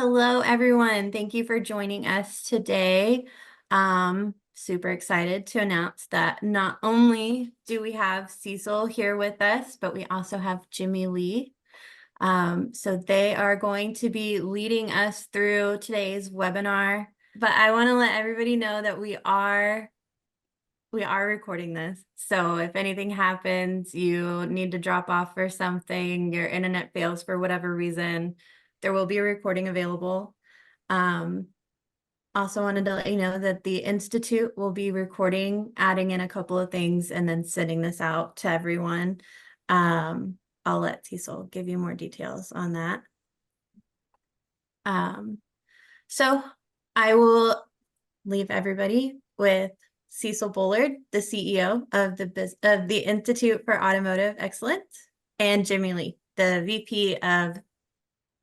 Hello, everyone. Thank you for joining us today. Super excited to announce that not only do we have Cecil here with us, but we also have Jimmy Lee. So they are going to be leading us through today's webinar. But I want to let everybody know that we are recording this. So if anything happens, you need to drop off for something, your internet fails for whatever reason, there will be a recording available. Also wanted to let you know that the Institute will be recording, adding in a couple of things, and then sending this out to everyone. I'll let Cecil give you more details on that. So I will leave everybody with Cecil Bullard, the CEO of the Institute for Automotive Excellence, and Jimmy Lee, the VP of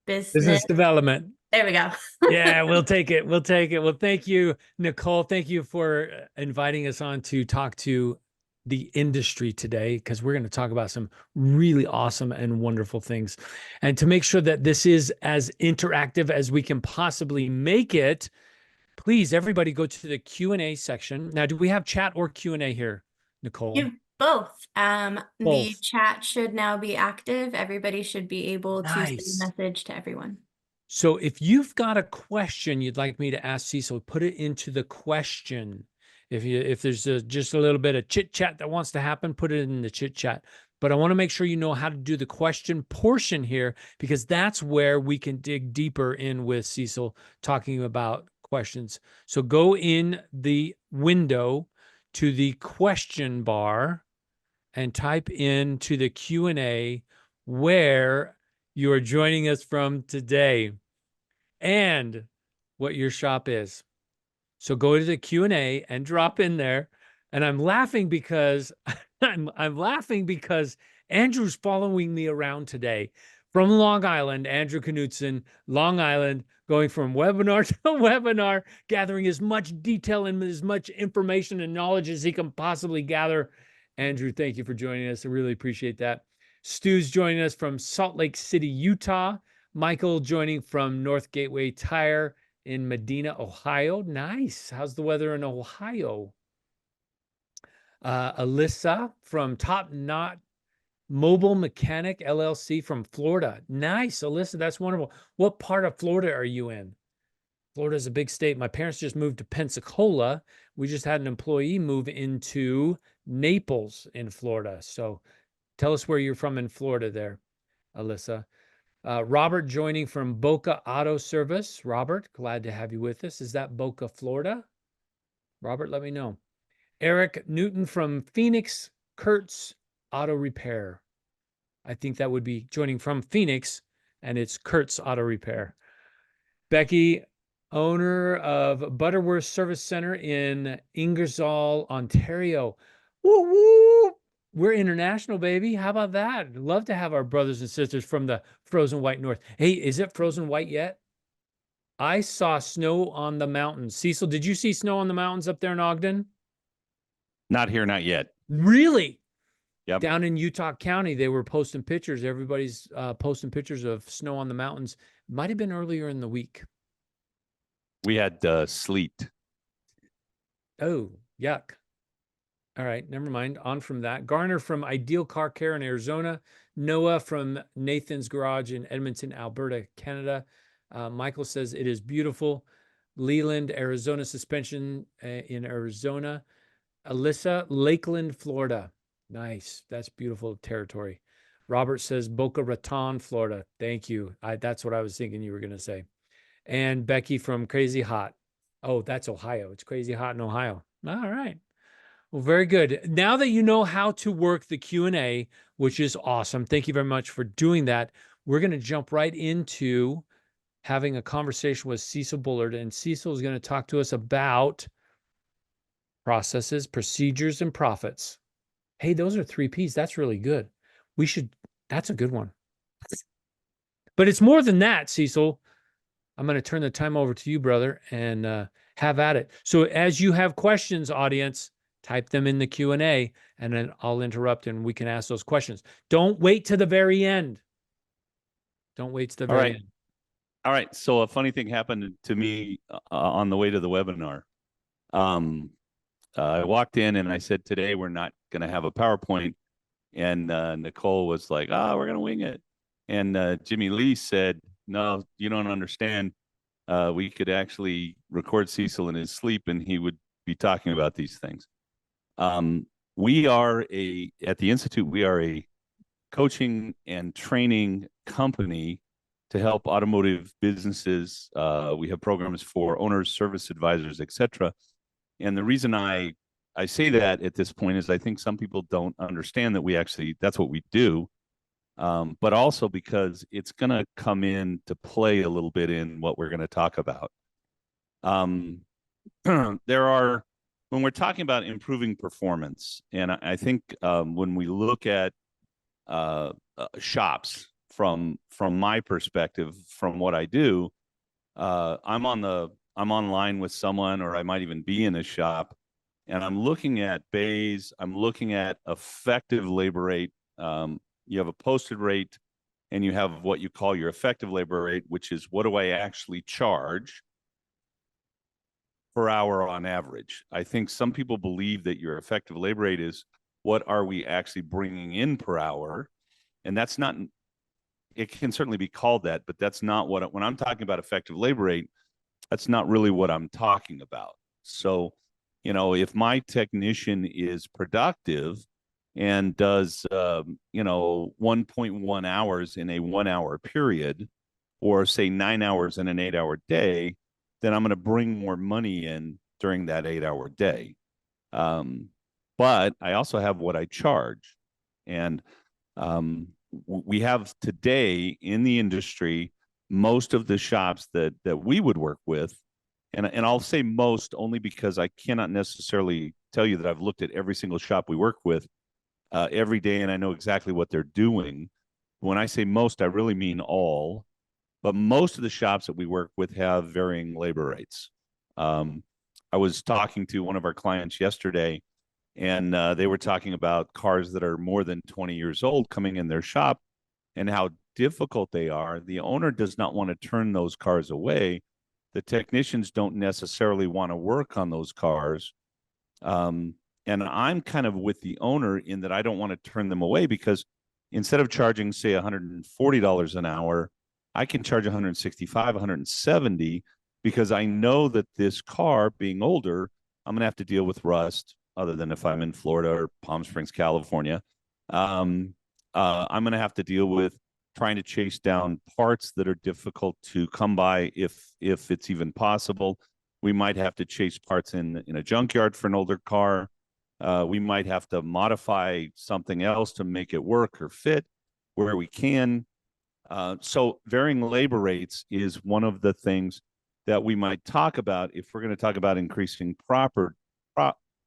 Business. Business development. There we go. Yeah, we'll take it. We'll take it. Well, thank you, Nicole. Thank you for inviting us on to talk to the industry today, because we're going to talk about some really awesome and wonderful things. And to make sure that this is as interactive as we can possibly make it, please, everybody go to the Q&A section. Now, do we have chat or Q&A here, Nicole? You both. The Both. chat should now be active. Everybody should be able to send Nice. a message to everyone. So if you've got a question you'd like me to ask Cecil, put it into the question. If there's just a little bit of chit chat that wants to happen, put it in the chit chat. But I want to make sure you know how to do the question portion here, because that's where we can dig deeper in with Cecil talking about questions. So go in the window to the question bar and type into the Q&A where you are joining us from today and what your shop is. So go to the Q&A and drop in there. And I'm laughing because I'm laughing because Andrew's following me around today from Long Island. Andrew Knutson, Long Island, going from webinar to webinar, gathering as much detail and as much information and knowledge as he can possibly gather. Andrew, thank you for joining us. I really appreciate that. Stu's joining us from Salt Lake City, Utah. Michael joining from North Gateway Tire in Medina, Ohio. Nice. How's the weather in Ohio? Alyssa from Top Knot Mobile Mechanic LLC from Florida. Nice, Alyssa. That's wonderful. What part of Florida are you in? Florida is a big state. My parents just moved to Pensacola. We just had an employee move into Naples in Florida. So tell us where you're from in Florida there, Alyssa. Robert joining from Boca Auto Service. Robert, glad to have you with us. Is that Boca, Florida? Robert, let me know. Eric Newton from Phoenix Kurtz Auto Repair. I think that would be joining from Phoenix, and it's Kurtz Auto Repair. Becky, owner of Butterworth Service Center in Ingersoll, Ontario. Woo woo! We're international, baby. How about that? Love to have our brothers and sisters from the frozen white north. Hey, is it frozen white yet? I saw snow on the mountains. Cecil, did you see snow on the mountains up there in Ogden? Not here, not yet. Really? Yep. Down in Utah County, they were posting pictures. Everybody's posting pictures of snow on the mountains. Might have been earlier in the week. We had sleet. Oh, yuck. All right, never mind. On from that. Garner from Ideal Car Care in Arizona. Noah from Nathan's Garage in Edmonton, Alberta, Canada. Michael says it is beautiful. Leland, Arizona Suspension in Arizona. Alyssa, Lakeland, Florida. Nice. That's beautiful territory. Robert says Boca Raton, Florida. Thank you. That's what I was thinking you were going to say. And Becky from Crazy Hot. Oh, that's Ohio. It's crazy hot in Ohio. All right. Well, very good. Now that you know how to work the Q&A, which is awesome, thank you very much for doing that. We're going to jump right into having a conversation with Cecil Bullard, and Cecil is going to talk to us about processes, procedures, and profits. Hey, those are 3 Ps. That's really good. That's a good one. But it's more than that, Cecil. I'm going to turn the time over to you, brother, and have at it. So as you have questions, audience, type them in the Q&A, and then I'll interrupt and we can ask those questions. Don't wait to the very end. Don't wait to the very end. All right. So a funny thing happened to me on the way to the webinar. I walked in and I said, today we're not going to have a PowerPoint. And Nicole was like, we're going to wing it. And Jimmy Lee said, no, you don't understand. We could actually record Cecil in his sleep and he would be talking about these things. We are at the Institute, we are a coaching and training company to help automotive businesses. We have programs for owners, service advisors, etc. And the reason I say that at this point is I think some people don't understand that that's what we do. But also because it's going to come in to play a little bit in what we're going to talk about. When we're talking about improving performance, and I think when we look at shops from my perspective, from what I do, I'm online with someone, or I might even be in a shop, and I'm looking at bays, I'm looking at effective labor rate. You have a posted rate, and you have what you call your effective labor rate, which is what do I actually charge per hour on average. I think some people believe that your effective labor rate is what are we actually bringing in per hour, and that's not. It can certainly be called that, but that's not what. When I'm talking about effective labor rate, that's not really what I'm talking about. So, if my technician is productive and does 1.1 hours in a 1 hour period, or say 9 hours in an 8 hour day, then I'm going to bring more money in during that 8 hour day. But I also have what I charge. And we have today in the industry, most of the shops that we would work with, and I'll say most only because I cannot necessarily tell you that I've looked at every single shop we work with every day and I know exactly what they're doing. When I say most, I really mean all. But most of the shops that we work with have varying labor rates. I was talking to one of our clients yesterday, and they were talking about cars that are more than 20 years old coming in their shop and how difficult they are. The owner does not want to turn those cars away. The technicians don't necessarily want to work on those cars. And I'm kind of with the owner in that I don't want to turn them away, because instead of charging, say, $140 an hour, I can charge 165, 170, because I know that this car, being older, I'm going to have to deal with rust, other than if I'm in Florida or Palm Springs, California. I'm going to have to deal with trying to chase down parts that are difficult to come by, if it's even possible. We might have to chase parts in a junkyard for an older car. We might have to modify something else to make it work or fit where we can. So varying labor rates is one of the things that we might talk about if we're going to talk about increasing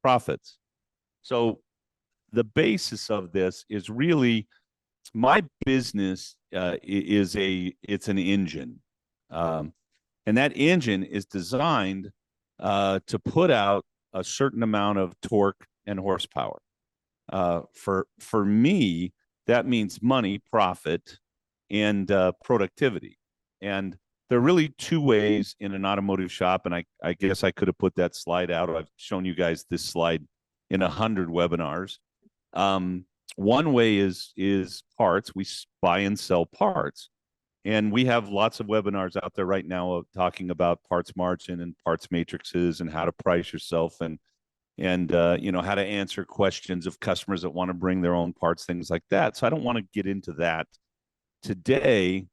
profits. So the basis of this is really, my business it's an engine. And that engine is designed to put out a certain amount of torque and horsepower. For me, that means money, profit, and productivity. And there are really two ways in an automotive shop, and I guess I could have put that slide out. I've shown you guys this slide in 100 webinars. One way is parts. We buy and sell parts. And we have lots of webinars out there right now of talking about parts margin and parts matrices and how to price yourself, and how to answer questions of customers that want to bring their own parts, things like that. So I don't want to get into that today.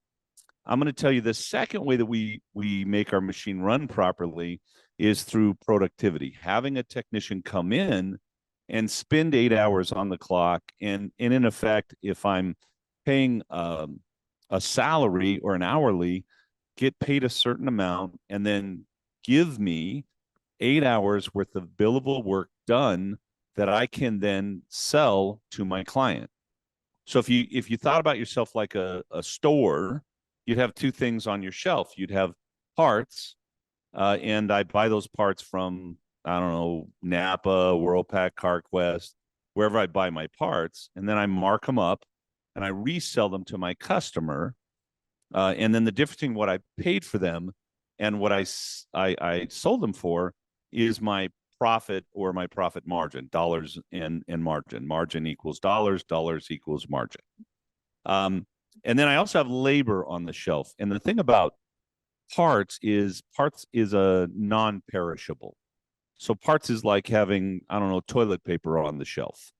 I'm going to tell you the second way that we make our machine run properly is through productivity. Having a technician come in and spend 8 hours on the clock, and in effect, if I'm paying a salary or an hourly, get paid a certain amount, and then give me 8 hours worth of billable work done that I can then sell to my client. So if you thought about yourself like a store, you'd have two things on your shelf. You'd have parts, and I buy those parts from, I don't know, Napa, Worldpac, CarQuest, wherever I buy my parts, and then I mark them up and I resell them to my customer. And then the difference between what I paid for them and what I sold them for is my profit or my profit margin, dollars and margin. Margin equals dollars, dollars equals margin. And then I also have labor on the shelf. And the thing about parts is a non-perishable. So parts is like having, I don't know, toilet paper on the shelf,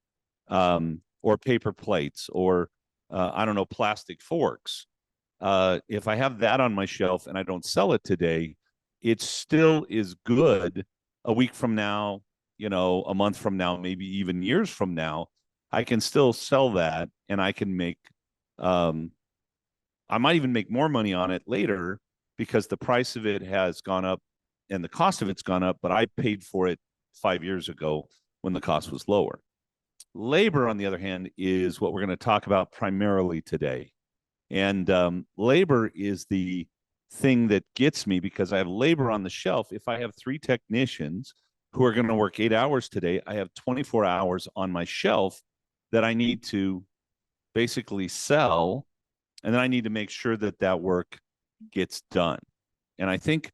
or paper plates, or I don't know, plastic forks. If I have that on my shelf and I don't sell it today, it still is good a week from now, a month from now, maybe even years from now. I can still sell that, and I can make, I might even make more money on it later because the price of it has gone up and the cost of it's gone up, but I paid for it 5 years ago when the cost was lower. Labor, on the other hand, is what we're going to talk about primarily today. And labor is the thing that gets me, because I have labor on the shelf. If I have 3 technicians who are going to work 8 hours today, I have 24 hours on my shelf that I need to basically sell. And then I need to make sure that that work gets done. And I think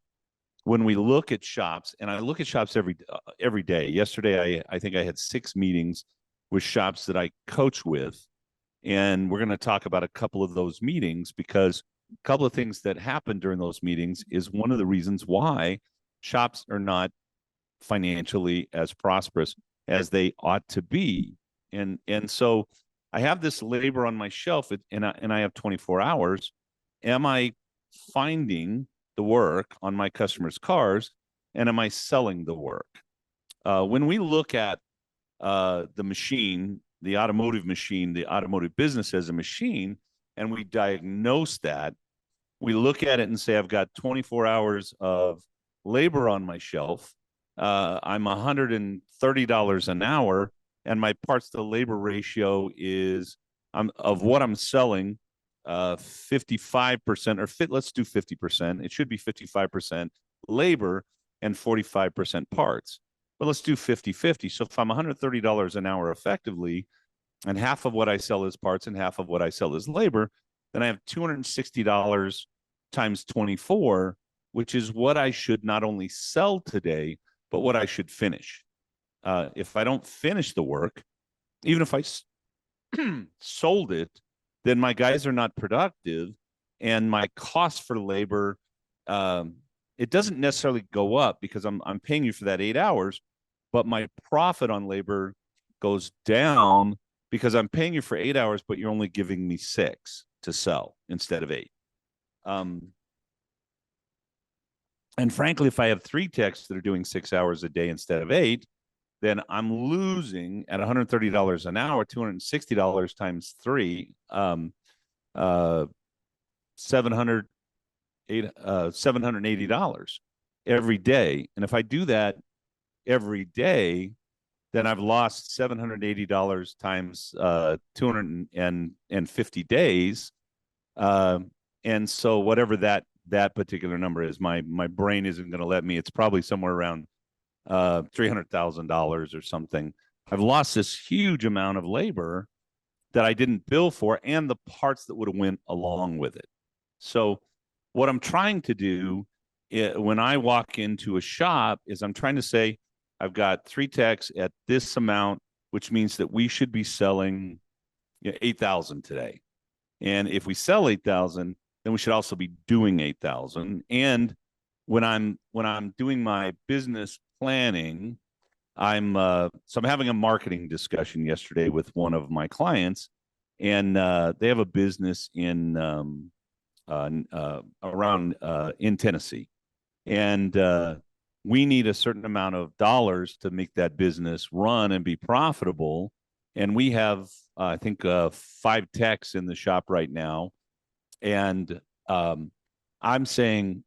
when we look at shops, and I look at shops every day. Yesterday, I think I had 6 meetings with shops that I coach with. And we're going to talk about a couple of those meetings, because a couple of things that happen during those meetings is one of the reasons why shops are not financially as prosperous as they ought to be. And so I have this labor on my shelf, and I have 24 hours. Am I finding the work on my customers' cars, and am I selling the work? When we look at the machine, the automotive machine, the automotive business as a machine, and we diagnose that, we look at it and say, I've got 24 hours of labor on my shelf. I'm $130 an hour, and my parts to labor ratio is, of what I'm selling, 55%, or let's do 50%. It should be 55% labor and 45% parts. But let's do 50-50. So if I'm $130 an hour effectively, and half of what I sell is parts and half of what I sell is labor, then I have $260 times 24, which is what I should not only sell today, but what I should finish. If I don't finish the work, even if I sold it, then my guys are not productive, and my cost for labor, it doesn't necessarily go up because I'm paying you for that 8 hours, but my profit on labor goes down because I'm paying you for 8 hours, but you're only giving me 6 to sell instead of 8. And frankly, if I have 3 techs that are doing 6 hours a day instead of 8, then I'm losing at $130 an hour, $260 times 3, $780 every day. And if I do that every day, then I've lost $780 times 250 days. And so whatever that particular number is, my brain isn't going to let me. It's probably somewhere around $300,000 or something. I've lost this huge amount of labor that I didn't bill for, and the parts that would have went along with it. So what I'm trying to do when I walk into a shop is I'm trying to say, I've got 3 techs at this amount, which means that we should be selling 8,000 today. And if we sell 8,000, then we should also be doing 8,000. And when I'm doing my business planning, I'm having a marketing discussion yesterday with one of my clients, and they have a business in Tennessee, and we need a certain amount of dollars to make that business run and be profitable. And we have, I think, 5 techs in the shop right now, and I'm saying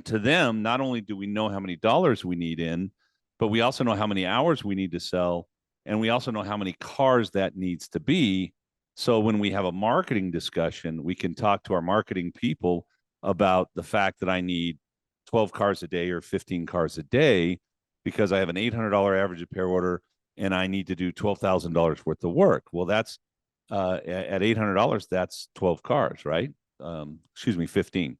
to them, not only do we know how many dollars we need in, but we also know how many hours we need to sell, and we also know how many cars that needs to be. So when we have a marketing discussion, we can talk to our marketing people about the fact that I need 12 cars a day or 15 cars a day because I have an $800 average repair order and I need to do $12,000 worth of work. Well, that's at $800, that's 12 cars, right? excuse me, 15.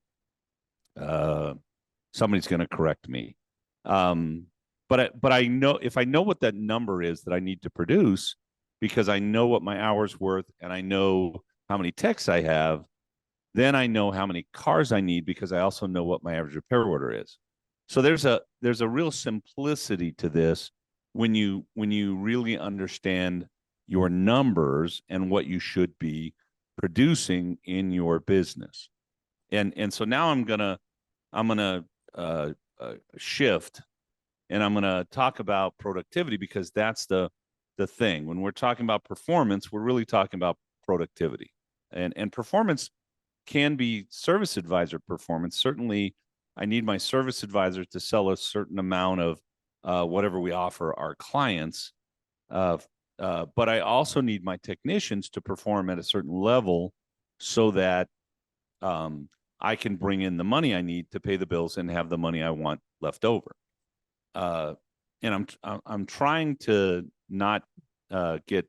Somebody's going to correct me. But I know, if I know what that number is that I need to produce, because I know what my hour's worth and I know how many techs I have, then I know how many cars I need, because I also know what my average repair order is. So there's a real simplicity to this when you really understand your numbers and what you should be producing in your business. And so now I'm gonna shift, and I'm gonna talk about productivity, because that's the thing. When we're talking about performance, we're really talking about productivity, and performance can be service advisor performance. Certainly, I need my service advisor to sell a certain amount of whatever we offer our clients. But I also need my technicians to perform at a certain level so that I can bring in the money I need to pay the bills and have the money I want left over. And I'm trying to not get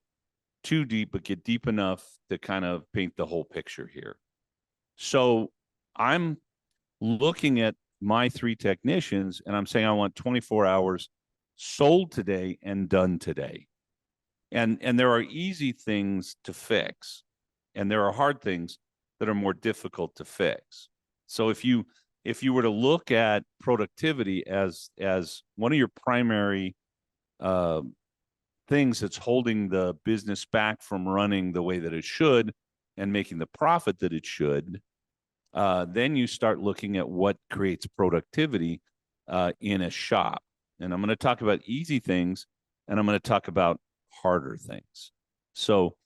too deep, but get deep enough to kind of paint the whole picture here. So I'm looking at my 3 technicians, and I'm saying I want 24 hours sold today and done today. And there are easy things to fix, and there are hard things that are more difficult to fix. So if you were to look at productivity as one of your primary things that's holding the business back from running the way that it should and making the profit that it should, then you start looking at what creates productivity in a shop. And I'm going to talk about easy things, and I'm going to talk about harder things. So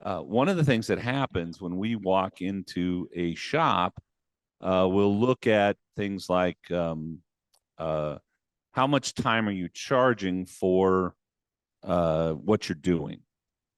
one of the things that happens when we walk into a shop, we'll look at things like how much time are you charging for what you're doing.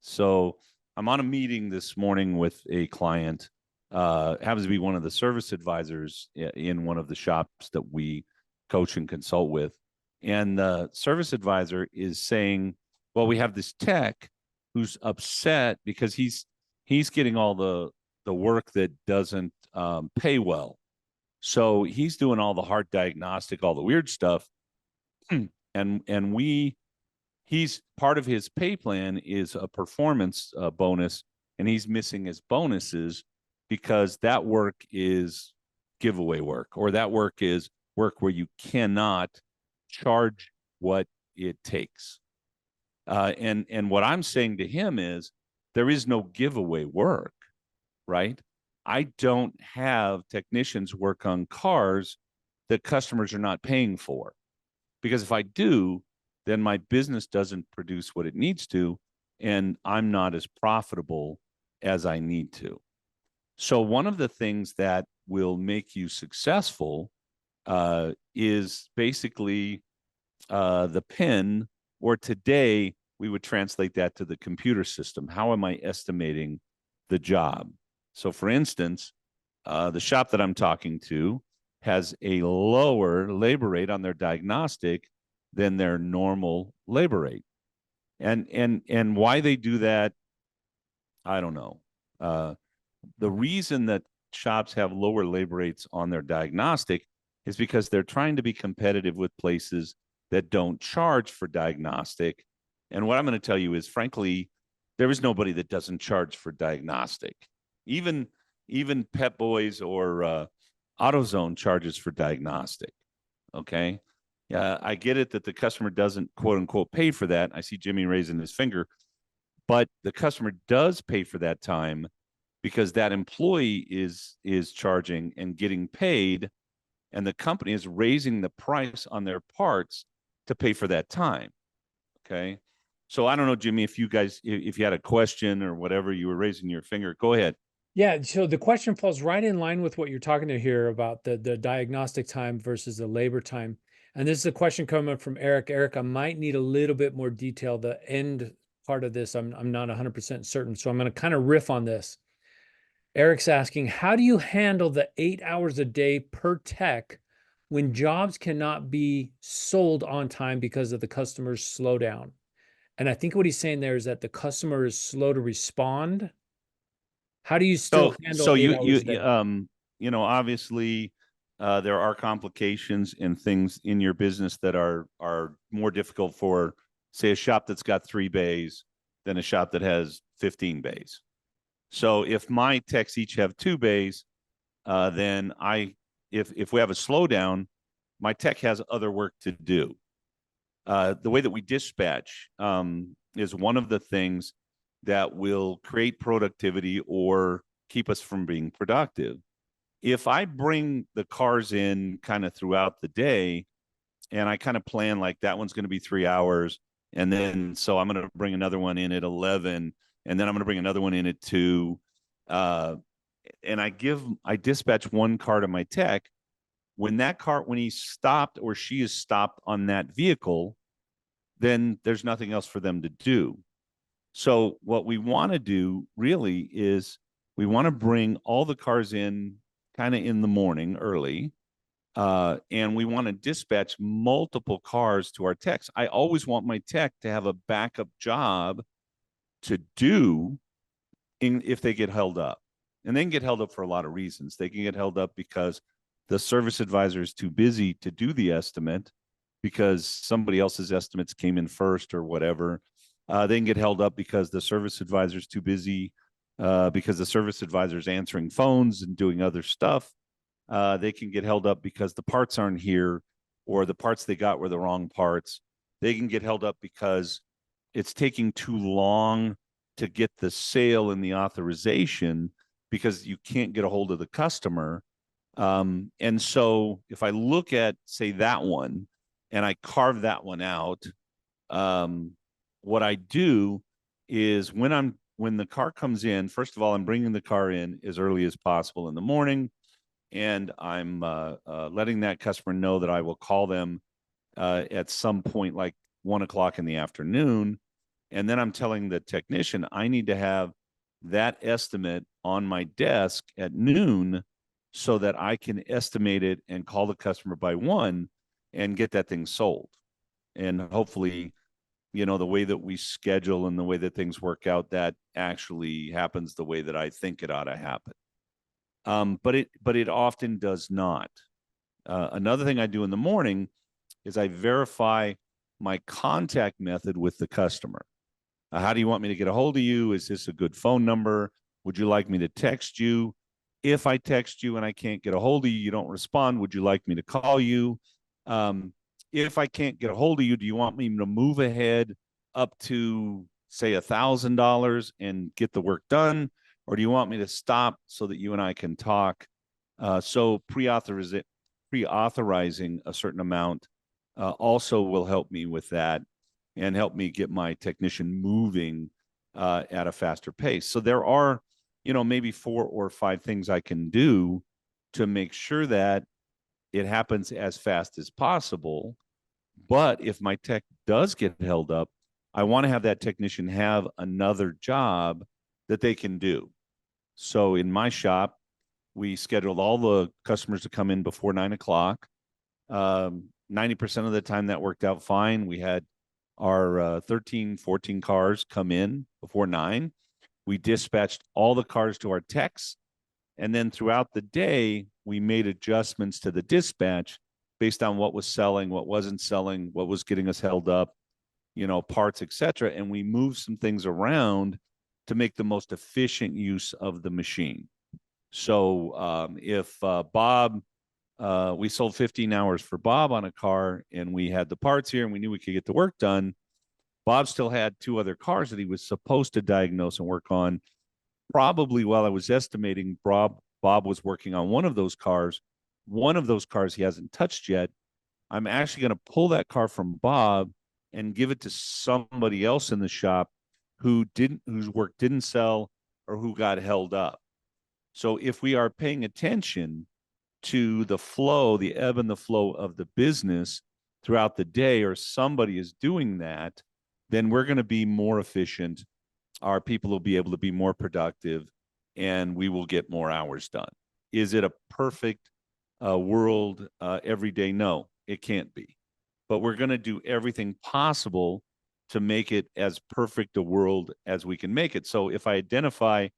So I'm on a meeting this morning with a client, happens to be one of the service advisors in one of the shops that we coach and consult with. And the service advisor is saying, well, we have this tech who's upset because he's getting all the work that doesn't pay well. So he's doing all the hard diagnostic, all the weird stuff. And he's part of his pay plan is a performance bonus, and he's missing his bonuses because that work is giveaway work, or that work is work where you cannot charge what it takes. And what I'm saying to him is, there is no giveaway work, right? I don't have technicians work on cars that customers are not paying for, because if I do, then my business doesn't produce what it needs to, and I'm not as profitable as I need to. So one of the things that will make you successful is basically the PIN, or today we would translate that to the computer system. How am I estimating the job? So for instance, the shop that I'm talking to has a lower labor rate on their diagnostic than their normal labor rate. And why they do that, I don't know. The reason that shops have lower labor rates on their diagnostic is because they're trying to be competitive with places that don't charge for diagnostic. And what I'm going to tell you is, frankly, there is nobody that doesn't charge for diagnostic. Even Pep Boys or AutoZone charges for diagnostic. Okay. I get it that the customer doesn't, quote unquote, pay for that. I see Jimmy raising his finger, but the customer does pay for that time because that employee is charging and getting paid, and the company is raising the price on their parts to pay for that time. Okay. So I don't know, Jimmy, if you had a question or whatever, you were raising your finger, go ahead. Yeah, so the question falls right in line with what you're talking to here about the diagnostic time versus the labor time. And this is a question coming up from Eric. Eric, I might need a little bit more detail. The end part of this, I'm not 100% certain. So I'm going to kind of riff on this. Eric's asking, how do you handle the 8 hours a day per tech when jobs cannot be sold on time because of the customer's slowdown? And I think what he's saying there is that the customer is slow to respond. How do you still handle 8 hours a day? Obviously, there are complications and things in your business that are more difficult for, say, a shop that's got 3 bays than a shop that has 15 bays. So if my techs each have 2 bays, then if we have a slowdown, my tech has other work to do. The way that we dispatch is one of the things that will create productivity or keep us from being productive. If I bring the cars in kind of throughout the day, and I kind of plan like that one's going to be 3 hours, and then so I'm going to bring another one in at 11, and then I'm going to bring another one in at 2, and I dispatch one car to my tech. When he stopped or she is stopped on that vehicle, then there's nothing else for them to do. So what we want to do really is we want to bring all the cars in kind of in the morning early, and we want to dispatch multiple cars to our techs. I always want my tech to have a backup job to do if they get held up. And they can get held up for a lot of reasons. They can get held up because the service advisor is too busy to do the estimate because somebody else's estimates came in first or whatever. They can get held up because the service advisor is too busy, because the service advisor is answering phones and doing other stuff. They can get held up because the parts aren't here or the parts they got were the wrong parts. They can get held up because it's taking too long to get the sale and the authorization because you can't get a hold of the customer. And so if I look at, say, that one and I carve that one out, what I do is when the car comes in, first of all, I'm bringing the car in as early as possible in the morning, and I'm letting that customer know that I will call them at some point like 1 o'clock in the afternoon. And then I'm telling the technician I need to have that estimate on my desk at noon so that I can estimate it and call the customer by 1 and get that thing sold. And hopefully, the way that we schedule and the way that things work out, that actually happens the way that I think it ought to happen. But it often does not. Another thing I do in the morning is I verify my contact method with the customer. How do you want me to get a hold of you? Is this a good phone number? Would you like me to text you? If I text you and I can't get a hold of you, you don't respond, would you like me to call you? If I can't get a hold of you, do you want me to move ahead up to, say, $1,000 and get the work done? Or do you want me to stop so that you and I can talk? So pre-authorizing a certain amount also will help me with that and help me get my technician moving at a faster pace. So there are, maybe 4 or 5 things I can do to make sure that it happens as fast as possible. But if my tech does get held up, I want to have that technician have another job that they can do. So in my shop, we scheduled all the customers to come in before 9 o'clock. 90% of the time that worked out fine. We had our 13, 14 cars come in before 9. We dispatched all the cars to our techs. And then throughout the day, we made adjustments to the dispatch based on what was selling, what wasn't selling, what was getting us held up, parts, etc. And we moved some things around to make the most efficient use of the machine. So if Bob, we sold 15 hours for Bob on a car and we had the parts here and we knew we could get the work done, Bob still had 2 other cars that he was supposed to diagnose and work on. Probably while I was estimating, Bob was working on one of those cars. One of those cars he hasn't touched yet. I'm actually going to pull that car from Bob and give it to somebody else in the shop whose work didn't sell or who got held up. So if we are paying attention to the flow, the ebb and the flow of the business throughout the day, or somebody is doing that, then we're going to be more efficient. Our people will be able to be more productive and we will get more hours done. Is it a perfect world every day? No, it can't be. But we're going to do everything possible to make it as perfect a world as we can make it. So if I identify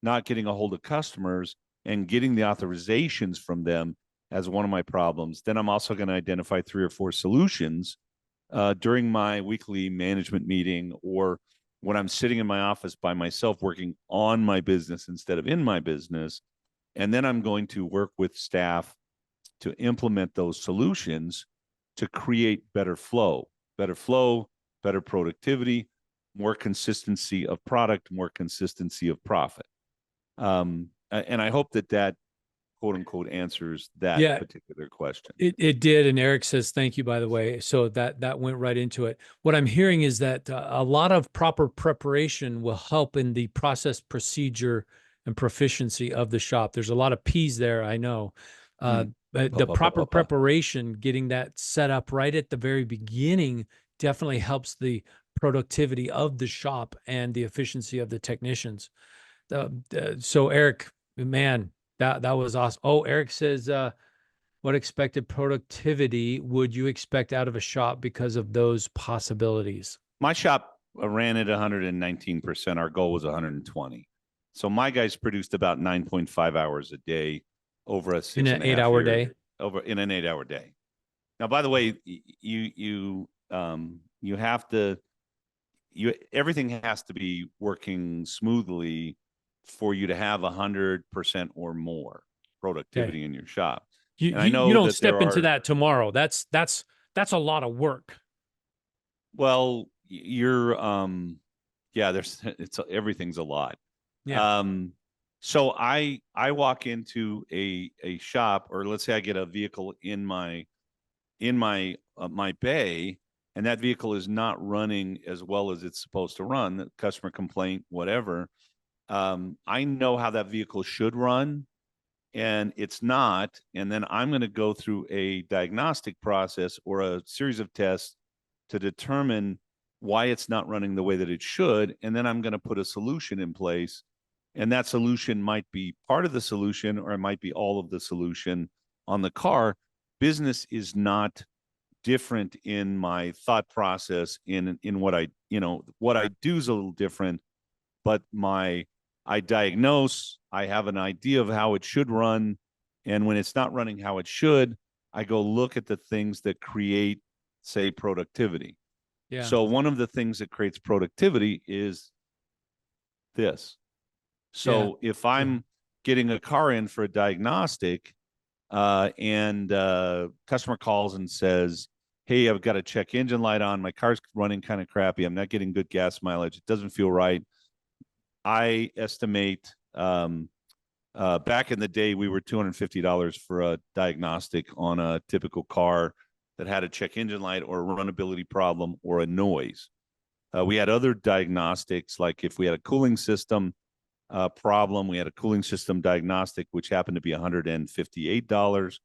not getting a hold of customers and getting the authorizations from them as one of my problems, then I'm also going to identify 3 or 4 solutions during my weekly management meeting, or when I'm sitting in my office by myself working on my business instead of in my business. And then I'm going to work with staff to implement those solutions to create better flow, better productivity, more consistency of product, more consistency of profit. And I hope that quote unquote answers that particular question. It did. And Eric says, thank you, by the way. So that went right into it. What I'm hearing is that a lot of proper preparation will help in the process, procedure, and proficiency of the shop. There's a lot of P's there, I know. But the proper preparation, getting that set up right at the very beginning, definitely helps the productivity of the shop and the efficiency of the technicians. So Eric, man, that was awesome. Oh, Eric says, what expected productivity would you expect out of a shop because of those possibilities? My shop ran at 119%. Our goal was 120. So my guys produced about 9.5 hours a day over a 6 and a half 8-hour day. In an 8-hour day. Now, by the way, you have to, everything has to be working smoothly for you to have 100% or more productivity in your shop. You don't step into that tomorrow. That's a lot of work. Well, you're everything's a lot. Yeah. So I walk into a shop, or let's say I get a vehicle in my bay, and that vehicle is not running as well as it's supposed to run, the customer complaint, whatever. I know how that vehicle should run, and it's not. And then I'm going to go through a diagnostic process or a series of tests to determine why it's not running the way that it should. And then I'm going to put a solution in place. And that solution might be part of the solution, or it might be all of the solution on the car. Business is not different in my thought process in what I do is a little different, but I diagnose, I have an idea of how it should run. And when it's not running how it should, I go look at the things that create, say, productivity. Yeah. So one of the things that creates productivity is this. So if I'm getting a car in for a diagnostic, and customer calls and says, hey, I've got a check engine light on, my car's running kind of crappy, I'm not getting good gas mileage, it doesn't feel right. I estimate back in the day, we were $250 for a diagnostic on a typical car that had a check engine light or a runnability problem or a noise. We had other diagnostics, like if we had a cooling system problem, we had a cooling system diagnostic, which happened to be $158.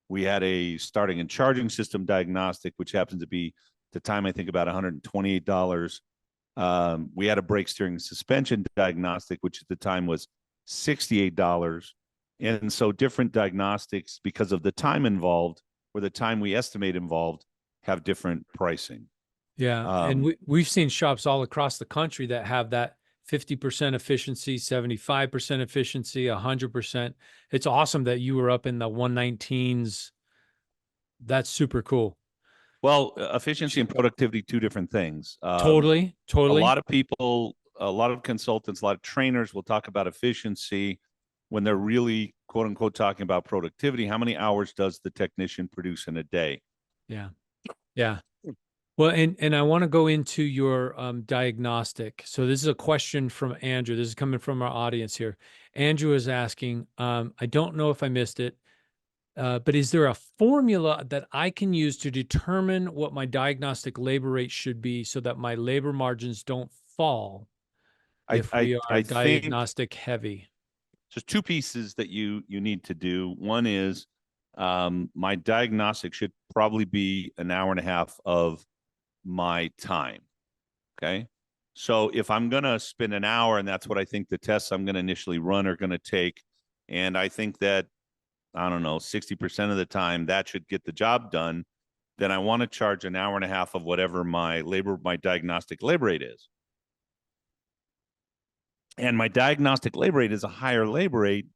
We had a starting and charging system diagnostic, which happened to be, at the time, I think about $128. We had a brake steering suspension diagnostic, which at the time was $68. And so different diagnostics, because of the time involved or the time we estimate involved, have different pricing. Yeah. And we've seen shops all across the country that have that 50% efficiency, 75% efficiency, 100%. It's awesome that you were up in the 119s. That's super cool. Well, efficiency and productivity, two different things. Totally. A lot of people, a lot of consultants, a lot of trainers will talk about efficiency when they're really, quote unquote, talking about productivity. How many hours does the technician produce in a day? Yeah. Yeah. Well, and I want to go into your diagnostic. So this is a question from Andrew. This is coming from our audience here. Andrew is asking, I don't know if I missed it, but is there a formula that I can use to determine what my diagnostic labor rate should be so that my labor margins don't fall if we are diagnostic heavy? There's two pieces that you need to do. One is my diagnostic should probably be an hour and a half of my time. Okay. So if I'm going to spend an hour, and that's what I think the tests I'm going to initially run are going to take, and I think that, I don't know, 60% of the time that should get the job done, then I want to charge an hour and a half of whatever my diagnostic labor rate is. And my diagnostic labor rate is a higher labor rate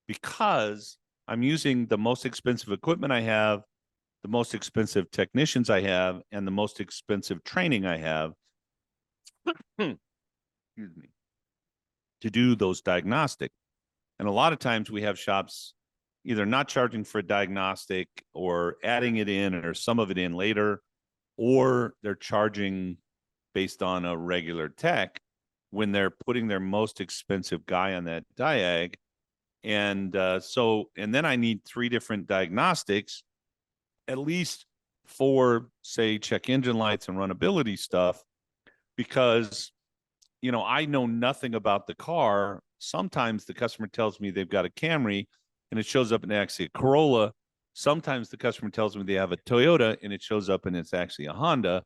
because I'm using the most expensive equipment I have, the most expensive technicians I have, and the most expensive training I have excuse me, to do those diagnostic. And a lot of times we have shops either not charging for a diagnostic or adding it in or some of it in later, or they're charging based on a regular tech when they're putting their most expensive guy on that diag. And then I need 3 different diagnostics, at least for, say, check engine lights and runnability stuff, because, I know nothing about the car. Sometimes the customer tells me they've got a Camry and it shows up in actually a Corolla. Sometimes the customer tells me they have a Toyota and it shows up and it's actually a Honda.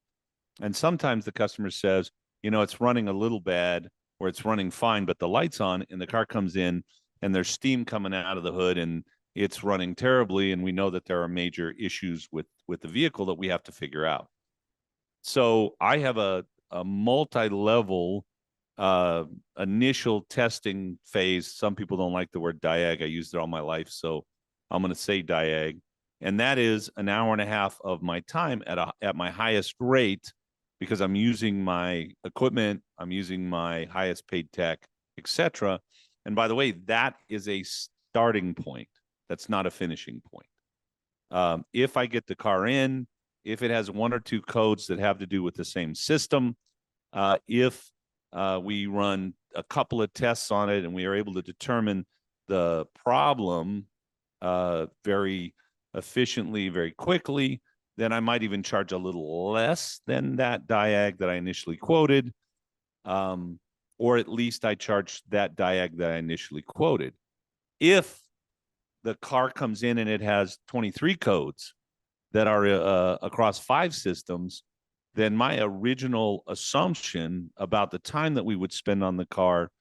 And sometimes the customer says, it's running a little bad or it's running fine, but the light's on, and the car comes in and there's steam coming out of the hood and it's running terribly. And we know that there are major issues with the vehicle that we have to figure out. So I have a multi-level initial testing phase. Some people don't like the word diag. I used it all my life, so I'm going to say diag. And that is an hour and a half of my time at my highest rate, because I'm using my equipment, I'm using my highest paid tech, etc. And by the way, that is a starting point. That's not a finishing point. If I get the car in, if it has 1 or 2 codes that have to do with the same system, if we run a couple of tests on it and we are able to determine the problem very efficiently, very quickly, then I might even charge a little less than that diag that I initially quoted, or at least I charge that diag that I initially quoted. If the car comes in and it has 23 codes that are across 5 systems, then my original assumption about the time that we would spend on the car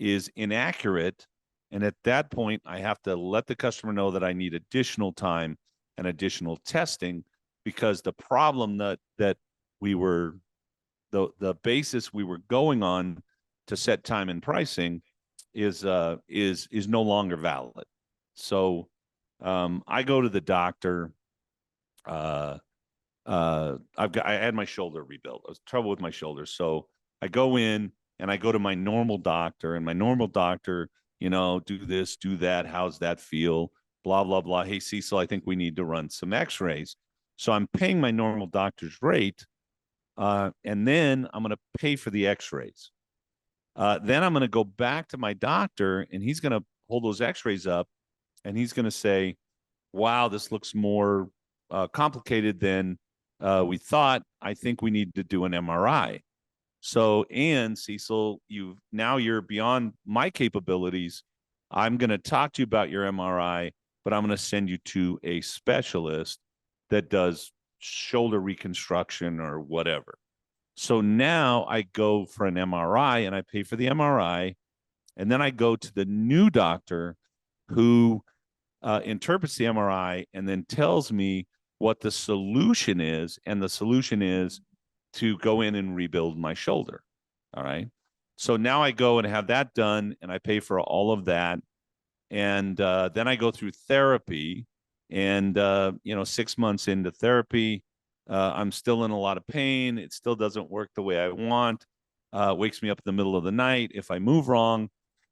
is inaccurate. And at that point, I have to let the customer know that I need additional time and additional testing, because the problem that we were, the basis we were going on to set time and pricing is no longer valid. So I go to the doctor. I had my shoulder rebuilt. I was trouble with my shoulder. So I go in and I go to my normal doctor, and my normal doctor, do this, do that. How's that feel? Blah, blah, blah. Hey, Cecil, I think we need to run some x-rays. So I'm paying my normal doctor's rate. And then I'm going to pay for the x-rays. Then I'm going to go back to my doctor, and he's going to hold those x-rays up, and he's going to say, wow, this looks more complicated than we thought. I think we need to do an MRI. So, and Cecil, you're beyond my capabilities. I'm going to talk to you about your MRI, but I'm going to send you to a specialist that does shoulder reconstruction or whatever. So now I go for an MRI and I pay for the MRI. And then I go to the new doctor who interprets the MRI and then tells me what the solution is. And the solution is to go in and rebuild my shoulder. All right. So now I go and have that done, and I pay for all of that. And then I go through therapy, and 6 months into therapy, I'm still in a lot of pain. It still doesn't work the way I want. Wakes me up in the middle of the night if I move wrong.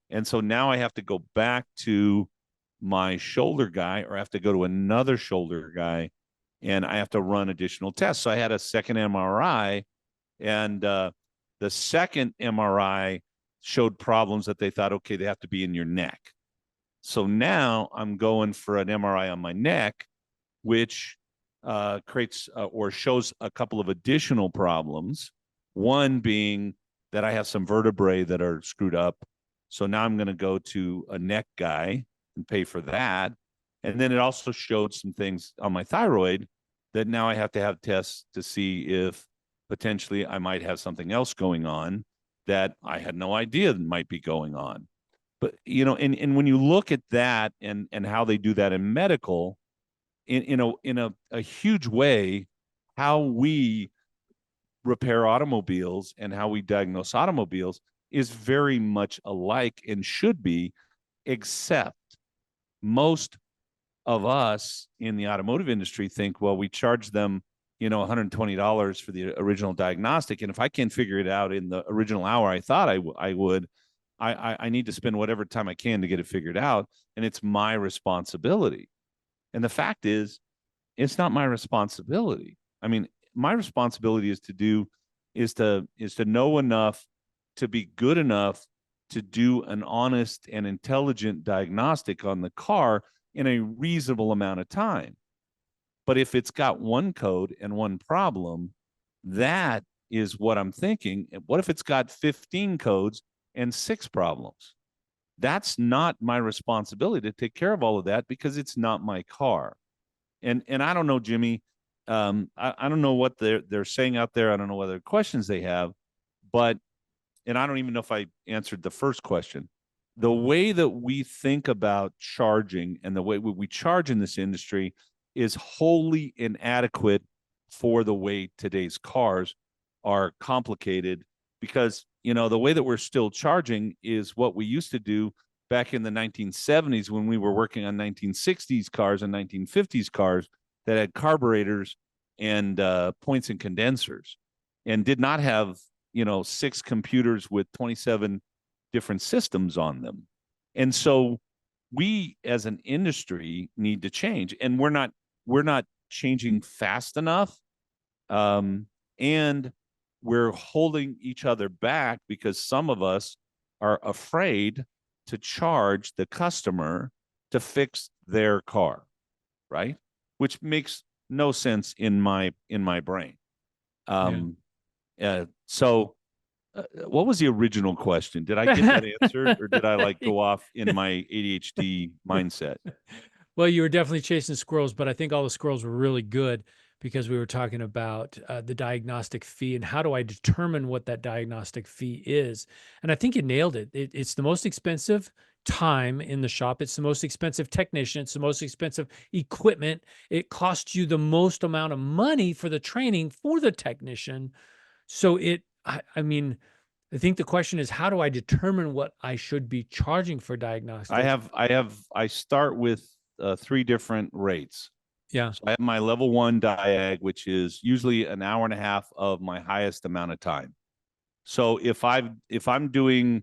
And so now I have to go back to my shoulder guy, or I have to go to another shoulder guy, and I have to run additional tests. So I had a second MRI, and the second MRI showed problems that they thought, okay, they have to be in your neck. So now I'm going for an MRI on my neck, which creates or shows a couple of additional problems. One being that I have some vertebrae that are screwed up. So now I'm going to go to a neck guy and pay for that. And then it also showed some things on my thyroid that now I have to have tests to see if potentially I might have something else going on that I had no idea might be going on. But, and when you look at that and how they do that in medical, in a huge way, how we repair automobiles and how we diagnose automobiles is very much alike and should be, except most of us in the automotive industry think, well, we charge them, $120 for the original diagnostic. And if I can't figure it out in the original hour I thought I would, I need to spend whatever time I can to get it figured out. And it's my responsibility. And the fact is, it's not my responsibility. I mean, my responsibility is to know enough to be good enough to do an honest and intelligent diagnostic on the car in a reasonable amount of time. But if it's got one code and one problem, that is what I'm thinking. What if it's got 15 codes and 6 problems? That's not my responsibility to take care of all of that because it's not my car. And I don't know, Jimmy. I don't know what they're saying out there. I don't know what other questions they have, but and I don't even know if I answered the first question. The way that we think about charging and the way we charge in this industry is wholly inadequate for the way today's cars are complicated, because the way that we're still charging is what we used to do back in the 1970s when we were working on 1960s cars and 1950s cars that had carburetors and points and condensers and did not have 6 computers with 27 different systems on them. And so we as an industry need to change, and we're not changing fast enough. And we're holding each other back because some of us are afraid to charge the customer to fix their car, right? Which makes no sense in my brain. So what was the original question? Did I get that answered, or did I go off in my ADHD mindset? Well, you were definitely chasing squirrels, but I think all the squirrels were really good because we were talking about the diagnostic fee and how do I determine what that diagnostic fee is. And I think you nailed it. It's the most expensive time in the shop. It's the most expensive technician. It's the most expensive equipment. It costs you the most amount of money for the training for the technician. So I mean, I think the question is, how do I determine what I should be charging for diagnostics? I start with 3 different rates. Yeah. So I have my level 1 diag, which is usually an hour and a half of my highest amount of time. So if I'm doing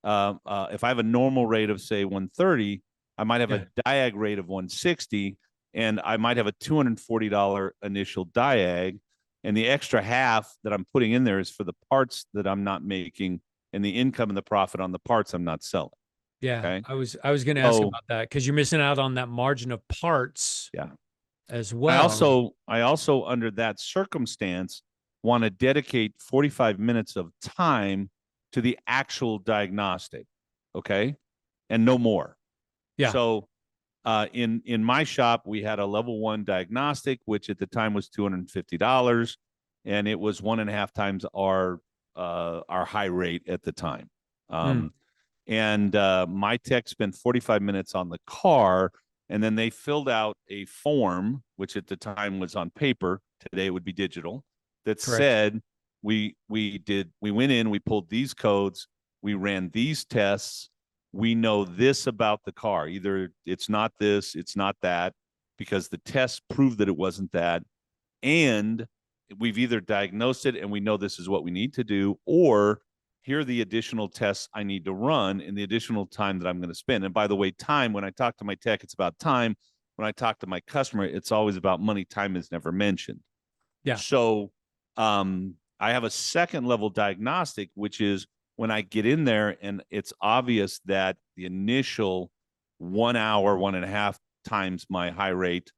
if I have a normal rate of say 130, I might have a diag rate of 160, and I might have a $240 initial diag, and the extra half that I'm putting in there is for the parts that I'm not making and the income and the profit on the parts I'm not selling. Yeah. Okay? I was going to ask about that because you're missing out on that margin of parts. Yeah. As well. I also under that circumstance want to dedicate 45 minutes of time to the actual diagnostic, okay, and no more. Yeah. So in my shop we had a level 1 diagnostic, which at the time was $250, and it was 1.5 times our high rate at the time. And my tech spent 45 minutes on the car. And then they filled out a form, which at the time was on paper. Today it would be digital. That Correct. said, we went in, we pulled these codes, we ran these tests. We know this about the car. Either it's not this, it's not that, because the tests proved that it wasn't that. And we've either diagnosed it and we know this is what we need to do, or here are the additional tests I need to run and the additional time that I'm going to spend. And by the way, time, when I talk to my tech, it's about time. When I talk to my customer, it's always about money. Time is never mentioned. Yeah. So I have a second level diagnostic, which is when I get in there and it's obvious that the initial 1 hour, 1.5 times my high rate,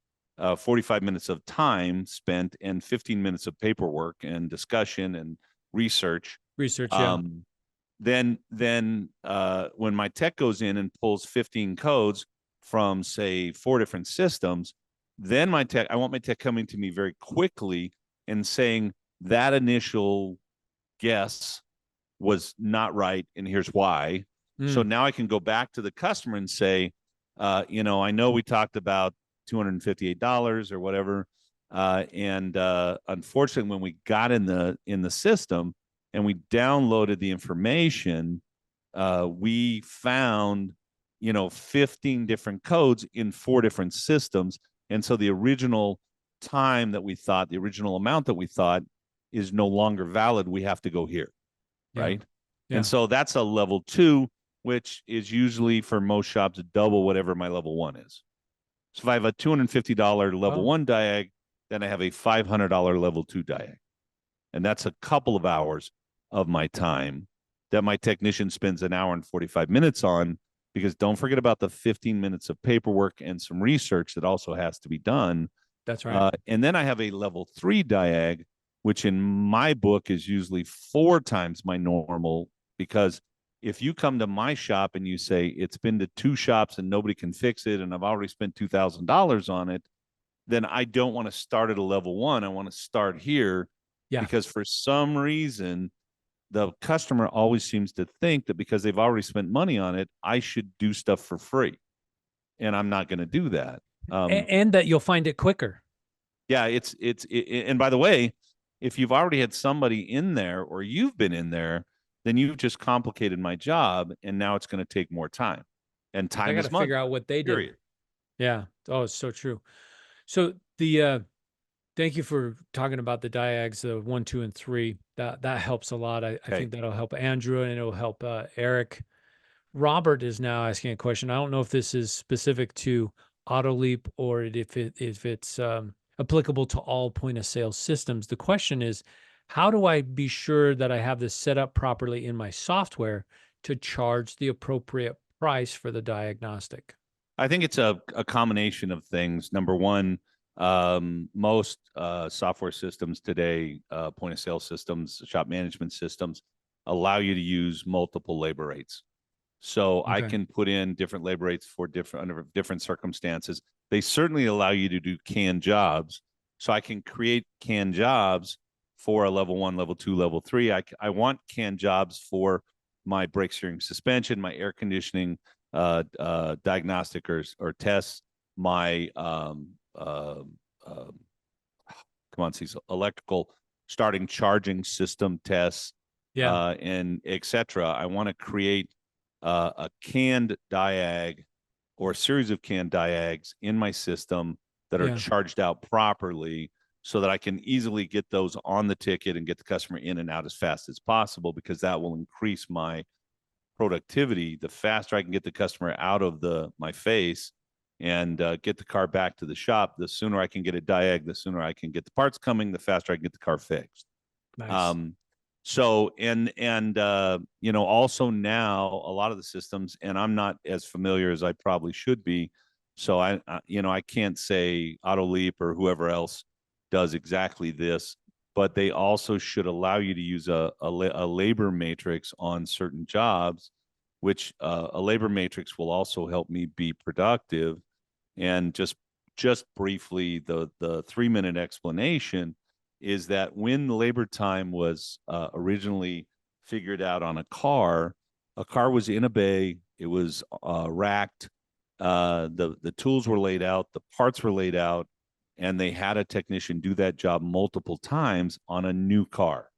45 minutes of time spent and 15 minutes of paperwork and discussion and research. Yeah. Then when my tech goes in and pulls 15 codes from say 4 different systems, then I want my tech coming to me very quickly and saying that initial guess was not right, and here's why. So now I can go back to the customer and say, I know we talked about $258 or whatever, and unfortunately, when we got in the system and we downloaded the information, we found, 15 different codes in 4 different systems. And so the original time that we thought, the original amount that we thought is no longer valid. We have to go here. Yeah. Right. Yeah. And so that's a level 2, which is usually for most shops double whatever my level 1 is. So if I have a $250 level 1 diag, then I have a $500 level 2 diag. And that's a couple of hours of my time that my technician spends an hour and 45 minutes on, because don't forget about the 15 minutes of paperwork and some research that also has to be done. That's right. And then I have a level 3 diag, which in my book is usually 4 times my normal, because if you come to my shop and you say it's been to 2 shops and nobody can fix it, and I've already spent $2,000 on it, then I don't want to start at a level 1. I want to start here. Yeah. Because for some reason, the customer always seems to think that because they've already spent money on it, I should do stuff for free. And I'm not going to do that. And that you'll find it quicker. Yeah, and by the way, if you've already had somebody in there or you've been in there, then you've just complicated my job, and now it's going to take more time. And time I got is to money. figure out what they Period. did. Yeah. Oh, it's so true. So thank you for talking about the diags, the 1, 2, and 3. That helps a lot. I think that'll help Andrew, and it'll help Eric. Robert is now asking a question. I don't know if this is specific to AutoLeap or if it's applicable to all point of sale systems. The question is, how do I be sure that I have this set up properly in my software to charge the appropriate price for the diagnostic? I think it's a combination of things. Number one, most software systems today, point of sale systems, shop management systems, allow you to use multiple labor rates. So I can put in different labor rates for under different circumstances. They certainly allow you to do canned jobs. So I can create canned jobs for a level 1, level 2, level 3. I want canned jobs for my brake steering suspension, my air conditioning diagnostic or tests, my come on, Cecil, electrical starting charging system tests, and etc. I want to create a canned diag or a series of canned diags in my system that are charged out properly, so that I can easily get those on the ticket and get the customer in and out as fast as possible, because that will increase my productivity. The faster I can get the customer out of my face and get the car back to the shop, the sooner I can get a diag, the sooner I can get the parts coming, the faster I can get the car fixed. Nice. So, also now a lot of the systems, and I'm not as familiar as I probably should be. So I can't say AutoLeap or whoever else does exactly this, but they also should allow you to use a labor matrix on certain jobs, which a labor matrix will also help me be productive. And just briefly, the 3-minute explanation is that when the labor time was originally figured out on a car was in a bay, it was racked, the tools were laid out, the parts were laid out, and they had a technician do that job multiple times on a new car.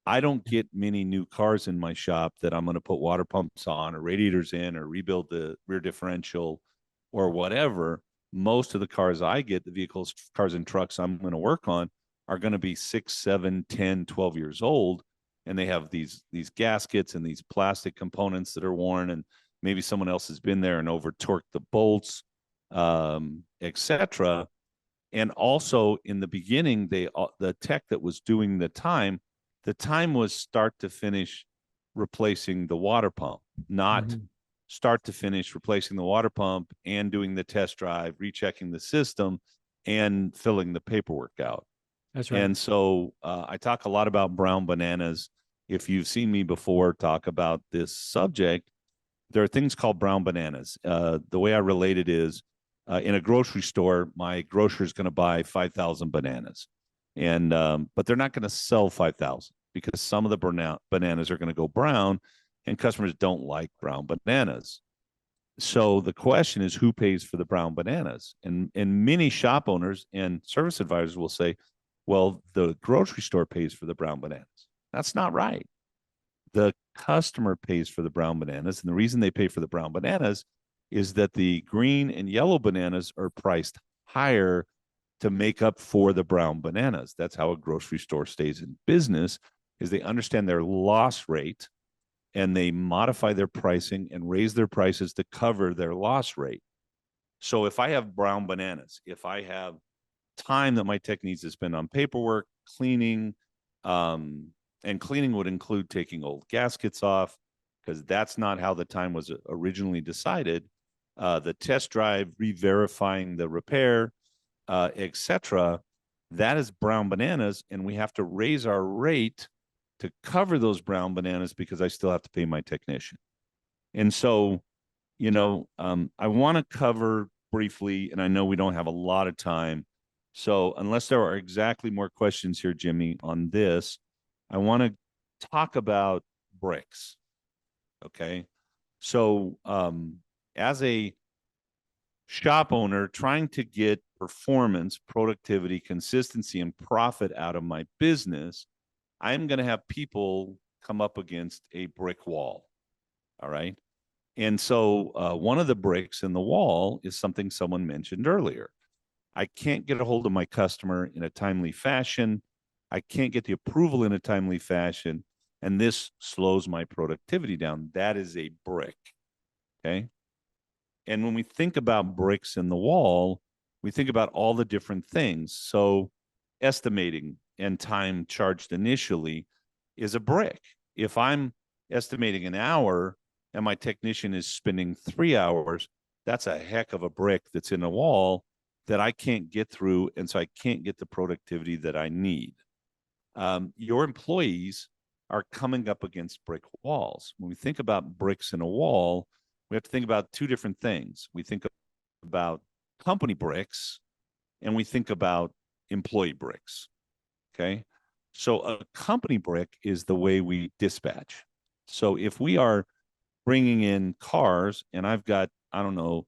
I don't get many new cars in my shop that I'm going to put water pumps on or radiators in or rebuild the rear differential or whatever. Most of the cars I get, the vehicles, cars and trucks I'm going to work on, are going to be 6, 7, 10, 12 years old. And they have these gaskets and these plastic components that are worn, and maybe someone else has been there and over torqued the bolts, etc. And also in the beginning, the tech that was doing the time was start to finish replacing the water pump, not start to finish replacing the water pump and doing the test drive, rechecking the system, and filling the paperwork out. That's right. And so I talk a lot about brown bananas. If you've seen me before talk about this subject, there are things called brown bananas. The way I relate it is, in a grocery store, my grocer is going to buy 5,000 bananas, and but they're not going to sell 5,000 because some of the bananas are going to go brown, and customers don't like brown bananas. So the question is, who pays for the brown bananas? And many shop owners and service advisors will say, well, the grocery store pays for the brown bananas. That's not right. The customer pays for the brown bananas. And the reason they pay for the brown bananas is that the green and yellow bananas are priced higher to make up for the brown bananas. That's how a grocery store stays in business, is they understand their loss rate and they modify their pricing and raise their prices to cover their loss rate. So if I have brown bananas, if I have time that my tech needs to spend on paperwork, cleaning, and cleaning would include taking old gaskets off, because that's not how the time was originally decided. The test drive, re-verifying the repair, etc. That is brown bananas, and we have to raise our rate to cover those brown bananas because I still have to pay my technician. And so, I want to cover briefly, and I know we don't have a lot of time. So unless there are exactly more questions here, Jimmy, on this, I want to talk about bricks. Okay. So as a shop owner trying to get performance, productivity, consistency, and profit out of my business, I'm going to have people come up against a brick wall. All right. And so one of the bricks in the wall is something someone mentioned earlier. I can't get a hold of my customer in a timely fashion. I can't get the approval in a timely fashion. And this slows my productivity down. That is a brick. Okay. And when we think about bricks in the wall, we think about all the different things. So estimating and time charged initially is a brick. If I'm estimating an hour and my technician is spending 3 hours, that's a heck of a brick that's in a wall that I can't get through. And so I can't get the productivity that I need. Your employees are coming up against brick walls. When we think about bricks in a wall, we have to think about two different things. We think about company bricks and we think about employee bricks. Okay. So a company brick is the way we dispatch. So if we are bringing in cars and I've got, I don't know,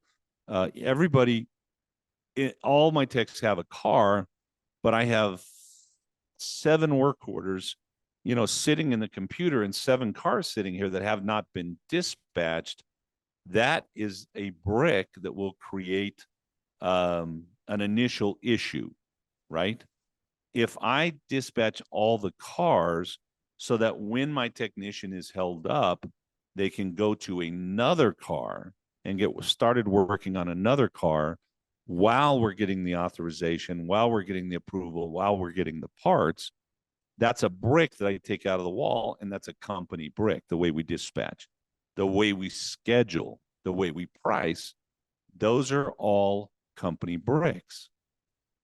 all my techs have a car, but I have 7 work orders, sitting in the computer and 7 cars sitting here that have not been dispatched. That is a brick that will create an initial issue, right? If I dispatch all the cars so that when my technician is held up, they can go to another car and get started working on another car while we're getting the authorization, while we're getting the approval, while we're getting the parts, that's a brick that I take out of the wall, and that's a company brick, the way we dispatch, the way we schedule, the way we price. Those are all company bricks.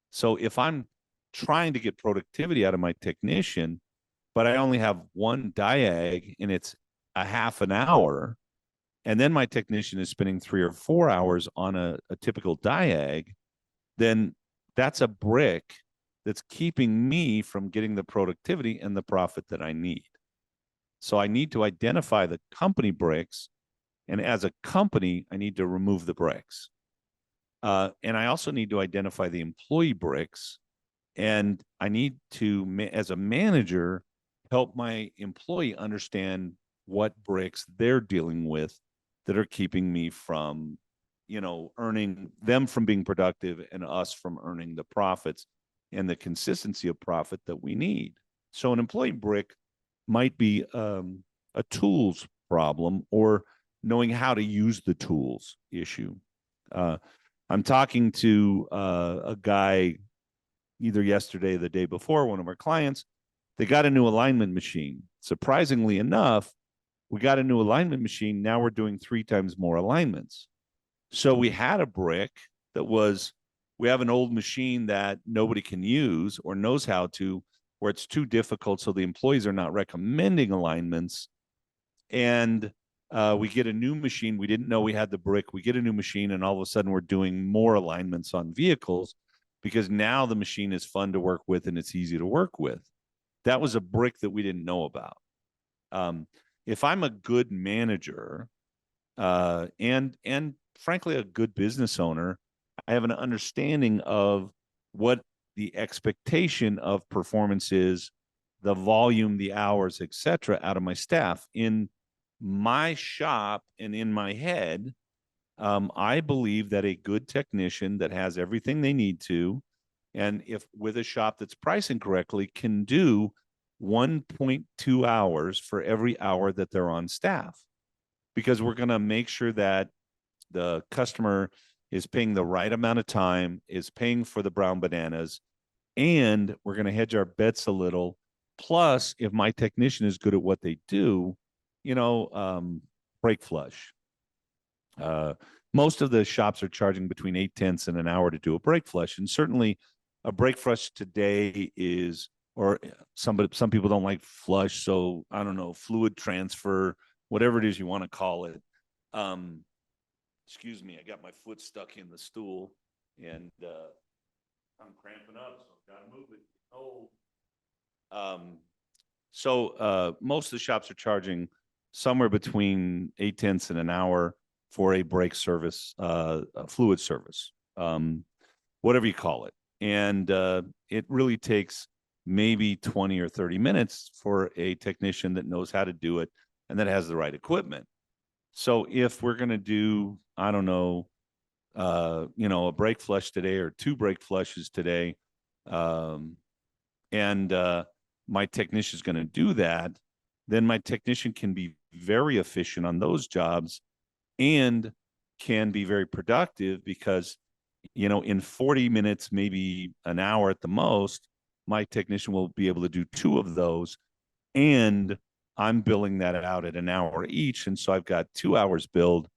So if I'm trying to get productivity out of my technician, but I only have one diag and it's a half an hour, and then my technician is spending 3 or 4 hours on a typical diag, then that's a brick that's keeping me from getting the productivity and the profit that I need. So I need to identify the company bricks, and as a company, I need to remove the bricks. And I also need to identify the employee bricks, and I need to, as a manager, help my employee understand what bricks they're dealing with that are keeping me from, earning them from being productive and us from earning the profits and the consistency of profit that we need. So an employee brick might be a tools problem or knowing how to use the tools issue. I'm talking to a guy either yesterday or the day before, one of our clients. They got a new alignment machine. Surprisingly enough, we got a new alignment machine. Now we're doing 3 times more alignments. So we had a brick that was, we have an old machine that nobody can use or knows how to, where it's too difficult. So the employees are not recommending alignments. And we get a new machine. We didn't know we had the brick. We get a new machine, and all of a sudden we're doing more alignments on vehicles because now the machine is fun to work with and it's easy to work with. That was a brick that we didn't know about. If I'm a good manager and frankly a good business owner, I have an understanding of what the expectation of performance is the volume, the hours, etc., out of my staff. In my shop and in my head, I believe that a good technician that has everything they need to, and if with a shop that's pricing correctly, can do 1.2 hours for every hour that they're on staff, because we're going to make sure that the customer is paying the right amount of time, is paying for the brown bananas, and we're going to hedge our bets a little. Plus, if my technician is good at what they do, brake flush. Most of the shops are charging between 8/10 and an hour to do a brake flush. And certainly a brake flush today is, or some people don't like flush. So I don't know, fluid transfer, whatever it is you want to call it. Excuse me, I got my foot stuck in the stool and I'm cramping up, so I've got to move it. So most of the shops are charging somewhere between 8/10 and an hour for a brake service, a fluid service, whatever you call it. And it really takes maybe 20 or 30 minutes for a technician that knows how to do it and that has the right equipment. So if we're going to do, I don't know, a brake flush today or 2 brake flushes today, and my technician is going to do that, then my technician can be very efficient on those jobs and can be very productive because, in 40 minutes, maybe an hour at the most, my technician will be able to do 2 of those. And I'm billing that out at an hour each. And so I've got 2 hours billed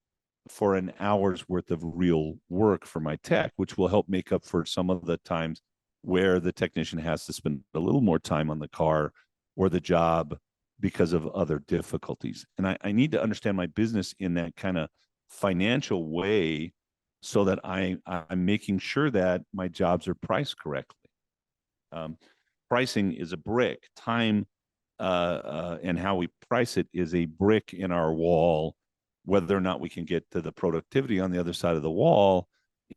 for an hour's worth of real work for my tech, which will help make up for some of the times where the technician has to spend a little more time on the car or the job because of other difficulties. And I need to understand my business in that kind of financial way so that I'm making sure that my jobs are priced correctly. Pricing is a brick. Time and how we price it is a brick in our wall. Whether or not we can get to the productivity on the other side of the wall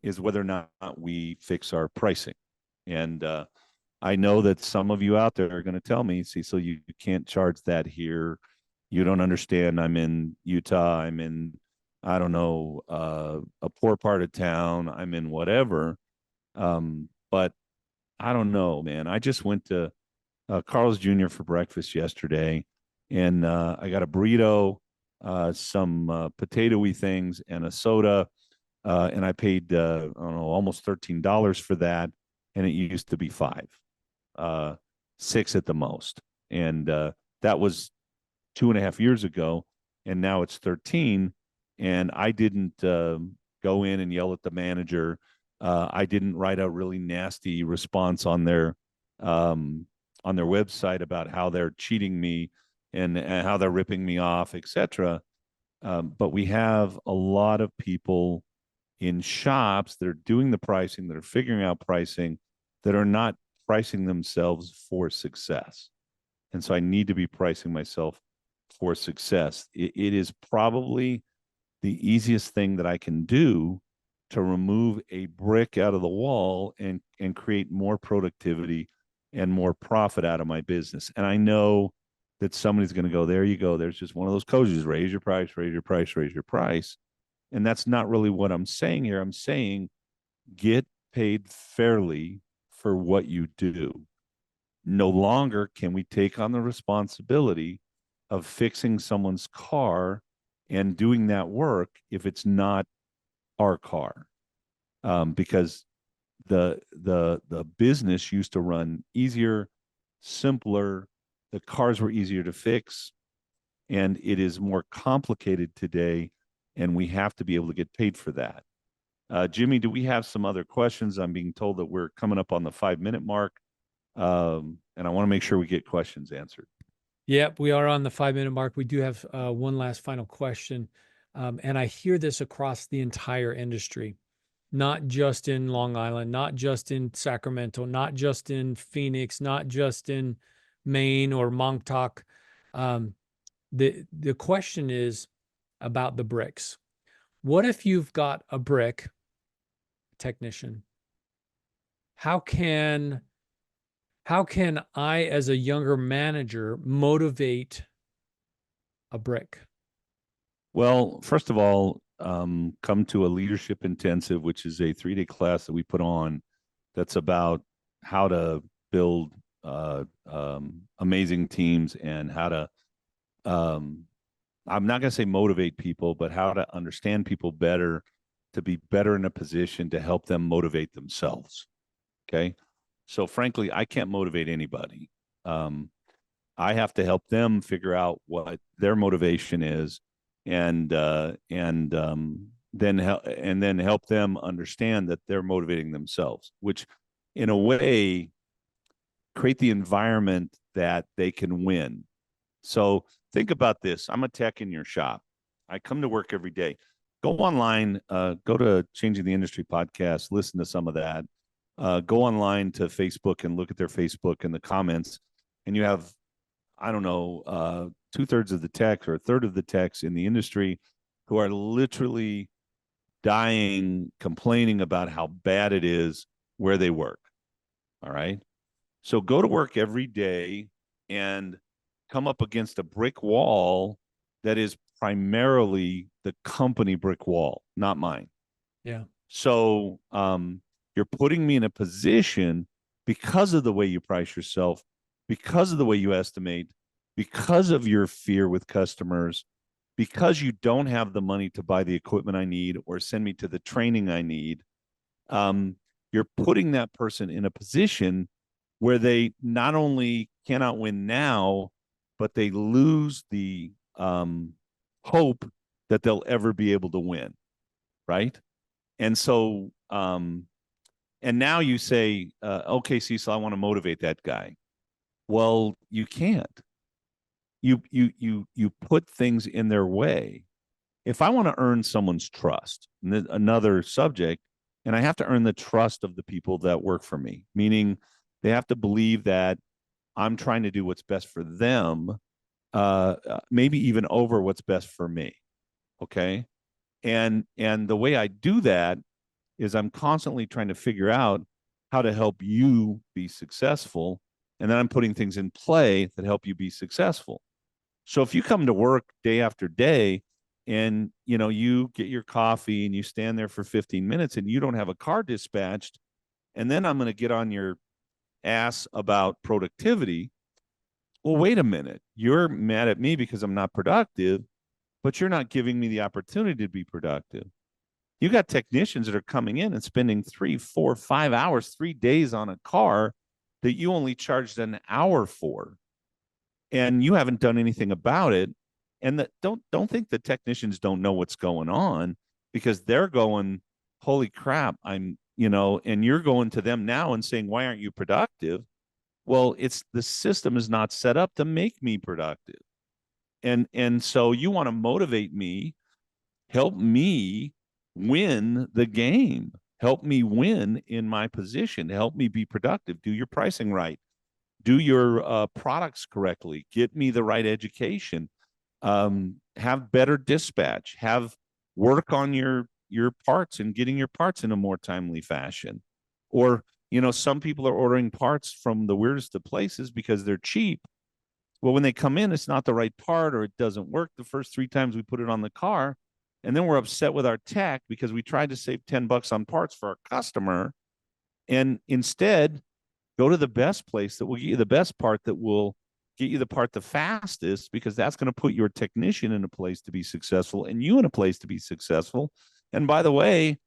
is whether or not we fix our pricing. And I know that some of you out there are going to tell me, Cecil, you can't charge that here. You don't understand. I'm in Utah. I'm in, I don't know, a poor part of town. I'm in whatever. But I don't know, man. I just went to Carl's Jr. for breakfast yesterday, and I got a burrito, some potato-y things, and a soda, and I paid I don't know, almost $13 for that, and it used to be $5, $6 at the most, and that was 2.5 years ago, and now it's 13, and I didn't go in and yell at the manager. I didn't write a really nasty response on their website about how they're cheating me and how they're ripping me off, etc. But we have a lot of people in shops that are doing the pricing, that are figuring out pricing, that are not pricing themselves for success. And so I need to be pricing myself for success. It is probably the easiest thing that I can do to remove a brick out of the wall and create more productivity and more profit out of my business. And I know that somebody's going to go, there you go. There's just one of those coaches, raise your price, raise your price, raise your price. And that's not really what I'm saying here. I'm saying get paid fairly for what you do. No longer can we take on the responsibility of fixing someone's car and doing that work if it's not our car, because the business used to run easier, simpler. The cars were easier to fix, and it is more complicated today, and we have to be able to get paid for that. Jimmy, do we have some other questions? I'm being told that we're coming up on the 5-minute mark, and I want to make sure we get questions answered. Yep, we are on the 5-minute mark. We do have one last final question, and I hear this across the entire industry, not just in Long Island, not just in Sacramento, not just in Phoenix, not just in Maine or Montauk. The question is about the bricks. What if you've got a brick technician? How can How can I, as a younger manager, motivate a brick? Well, first of all, come to a leadership intensive, which is a 3-day class that we put on that's about how to build amazing teams and how to, I'm not going to say motivate people, but how to understand people better to be better in a position to help them motivate themselves. Okay. So, frankly, I can't motivate anybody. I have to help them figure out what their motivation is, and then help them understand that they're motivating themselves, which, in a way, create the environment that they can win. So think about this. I'm a tech in your shop. I come to work every day. Go online, go to Changing the Industry podcast, listen to some of that. Go online to Facebook and look at their Facebook and the comments, and you have, I don't know, 2/3 of the techs or a third of the techs in the industry who are literally dying, complaining about how bad it is where they work. All right. So go to work every day and come up against a brick wall that is primarily the company brick wall, not mine. Yeah. So you're putting me in a position, because of the way you price yourself, because of the way you estimate, because of your fear with customers, because you don't have the money to buy the equipment I need or send me to the training I need. You're putting that person in a position where they not only cannot win now, but they lose the hope that they'll ever be able to win, right? And so, and now you say, okay, Cecil, I want to motivate that guy. Well, you can't. You put things in their way. If I want to earn someone's trust, another subject, and I have to earn the trust of the people that work for me, meaning they have to believe that I'm trying to do what's best for them, maybe even over what's best for me. Okay. And the way I do that is I'm constantly trying to figure out how to help you be successful. And then I'm putting things in play that help you be successful. So if you come to work day after day and you get your coffee and you stand there for 15 minutes and you don't have a car dispatched, and then I'm going to get on your ass about productivity. Well, wait a minute. You're mad at me because I'm not productive, but you're not giving me the opportunity to be productive. You got technicians that are coming in and spending 3, 4, 5 hours, 3 days on a car that you only charged an hour for, and you haven't done anything about it. And don't think the technicians don't know what's going on, because they're going, holy crap, and you're going to them now and saying, why aren't you productive? Well, it's the system is not set up to make me productive. And so you want to motivate me, help me win the game, help me win in my position, help me be productive, do your pricing right, do your products correctly, get me the right education, have better dispatch, have work on your parts and getting your parts in a more timely fashion. Or some people are ordering parts from the weirdest of places because they're cheap. Well, when they come in, it's not the right part, or it doesn't work the first 3 times we put it on the car. And then we're upset with our tech because we tried to save $10 on parts for our customer. And instead, go to the best place that will get you the best part, that will get you the part the fastest, because that's going to put your technician in a place to be successful and you in a place to be successful. And by the way,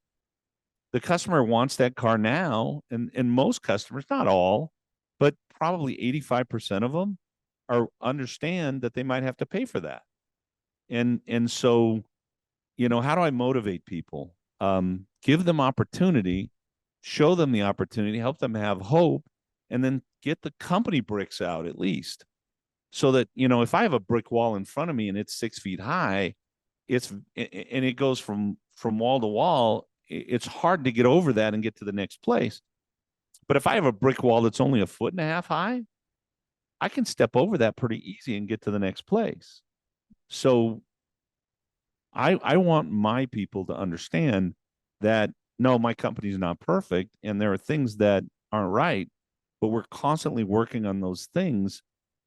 the customer wants that car now. And most customers, not all, but probably 85% of them understand that they might have to pay for that. And so, how do I motivate people? Give them opportunity, show them the opportunity, help them have hope, and then get the company bricks out at least. So that, if I have a brick wall in front of me and it's 6 feet high, and it goes from wall to wall, it's hard to get over that and get to the next place. But if I have a brick wall that's only 1.5 feet high, I can step over that pretty easy and get to the next place. So I want my people to understand that, no, my company's not perfect and there are things that aren't right, but we're constantly working on those things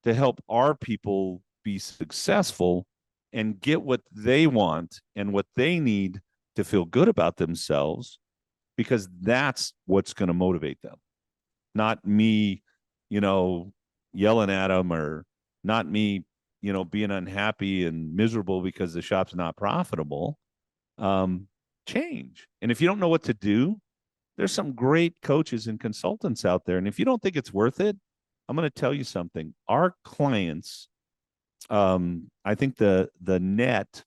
to help our people be successful and get what they want and what they need to feel good about themselves, because that's what's going to motivate them. Not me, yelling at them, or not me, being unhappy and miserable because the shop's not profitable. Change. And if you don't know what to do, there's some great coaches and consultants out there. And if you don't think it's worth it, I'm going to tell you something. Our clients, I think the net,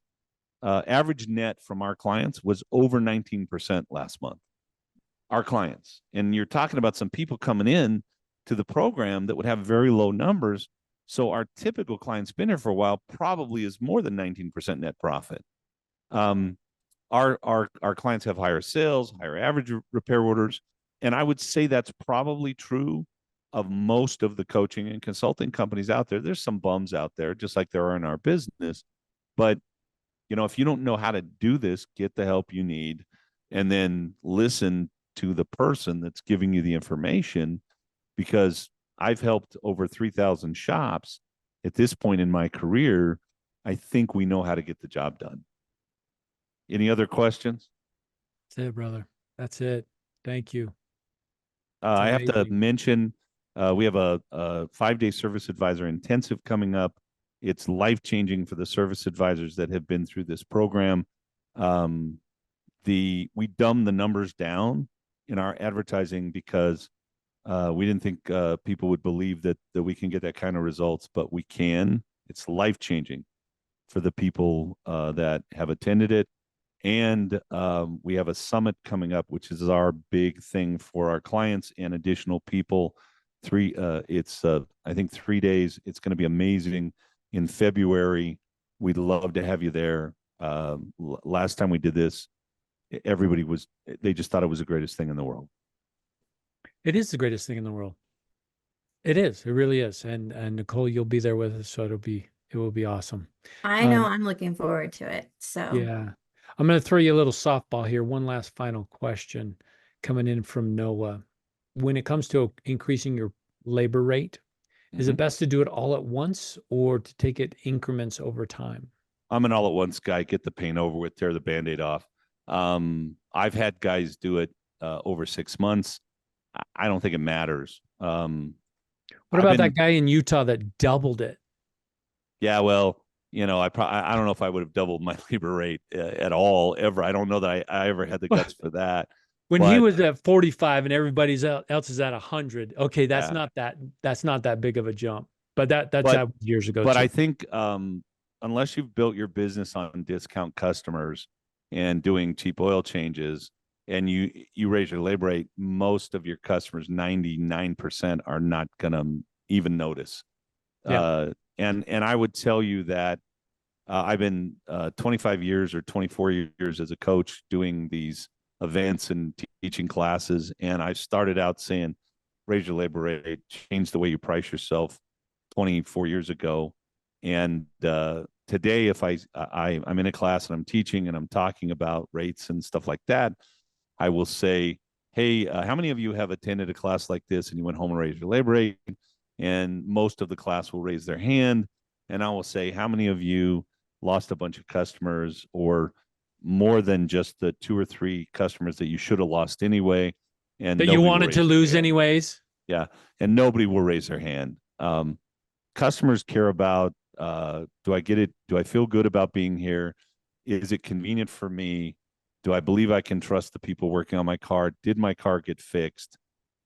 average net from our clients was over 19% last month. Our clients. And you're talking about some people coming in to the program that would have very low numbers. So our typical client's been here for a while, probably is more than 19% net profit. Our clients have higher sales, higher average repair orders. And I would say that's probably true of most of the coaching and consulting companies out there. There's some bums out there, just like there are in our business. But, if you don't know how to do this, get the help you need, and then listen to the person that's giving you the information, because I've helped over 3,000 shops at this point in my career. I think we know how to get the job done. Any other questions? That's it, brother. That's it. Thank you. I have to amazing. mention, we have a 5-day service advisor intensive coming up. It's life-changing for the service advisors that have been through this program. We dumbed the numbers down in our advertising because we didn't think people would believe that we can get that kind of results, but we can. It's life-changing for the people that have attended it. And we have a summit coming up, which is our big thing for our clients and additional people. It's I think 3 days. It's going to be amazing in February. We'd love to have you there. Last time we did this, they just thought it was the greatest thing in the world. It is the greatest thing in the world. It is. It really is. And Nicole, you'll be there with us, so it will be awesome. I know I'm looking forward to it. So Yeah. I'm going to throw you a little softball here. One last final question coming in from Noah. When it comes to increasing your labor rate, is it best to do it all at once or to take it increments over time? I'm an all-at-once guy. Get the pain over with, tear the Band-Aid off. I've had guys do it over 6 months. I don't think it matters. What about that guy in Utah that doubled it? Yeah, well, I don't know if I would have doubled my labor rate at all ever. I don't know that I ever had the guts for that. When he was at 45 and everybody else is at 100, okay, that's Yeah. not that big of a jump. But that years ago. But too. I think unless you've built your business on discount customers and doing cheap oil changes, and you raise your labor rate, most of your customers, 99%, are not going to even notice. Yeah. And I would tell you that I've been 25 years or 24 years as a coach doing these events and teaching classes. And I started out saying, raise your labor rate, change the way you price yourself 24 years ago. And today, if I'm in a class and I'm teaching and I'm talking about rates and stuff like that, I will say, hey, how many of you have attended a class like this and you went home and raised your labor rate? And most of the class will raise their hand. And I will say, how many of you lost a bunch of customers, or more than just the 2 or 3 customers that you should have lost anyway? And that you wanted to lose anyways? Yeah. And nobody will raise their hand. Customers care about, do I get it? Do I feel good about being here? Is it convenient for me? Do I believe I can trust the people working on my car? Did my car get fixed?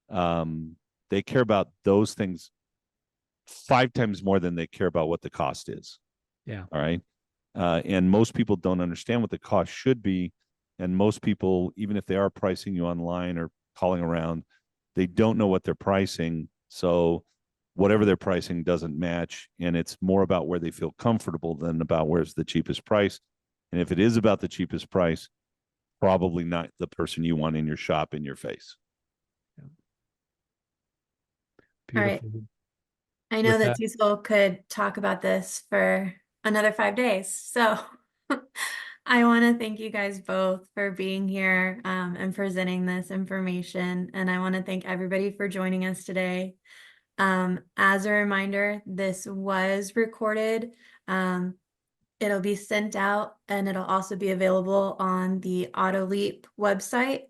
They care about those things 5 times more than they care about what the cost is. Yeah. All right. And most people don't understand what the cost should be. And most people, even if they are pricing you online or calling around, they don't know what they're pricing. So whatever they're pricing doesn't match. And it's more about where they feel comfortable than about where's the cheapest price. And if it is about the cheapest price, probably not the person you want in your shop in your face. Yeah. Beautiful. All right. I know that Cecil could talk about this for another 5 days. So I want to thank you guys both for being here and presenting this information. And I want to thank everybody for joining us today. As a reminder, this was recorded. It'll be sent out and it'll also be available on the AutoLeap website.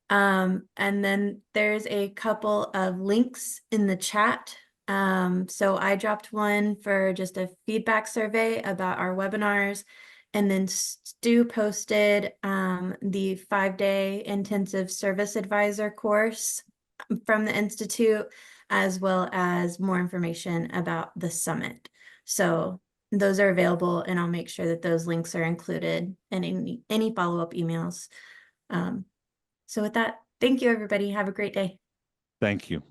And then there's a couple of links in the chat. So I dropped one for just a feedback survey about our webinars. And then Stu posted the 5-day intensive service advisor course from the Institute, as well as more information about the summit. So those are available, and I'll make sure that those links are included in any follow-up emails. So with that, thank you, everybody. Have a great day. Thank you.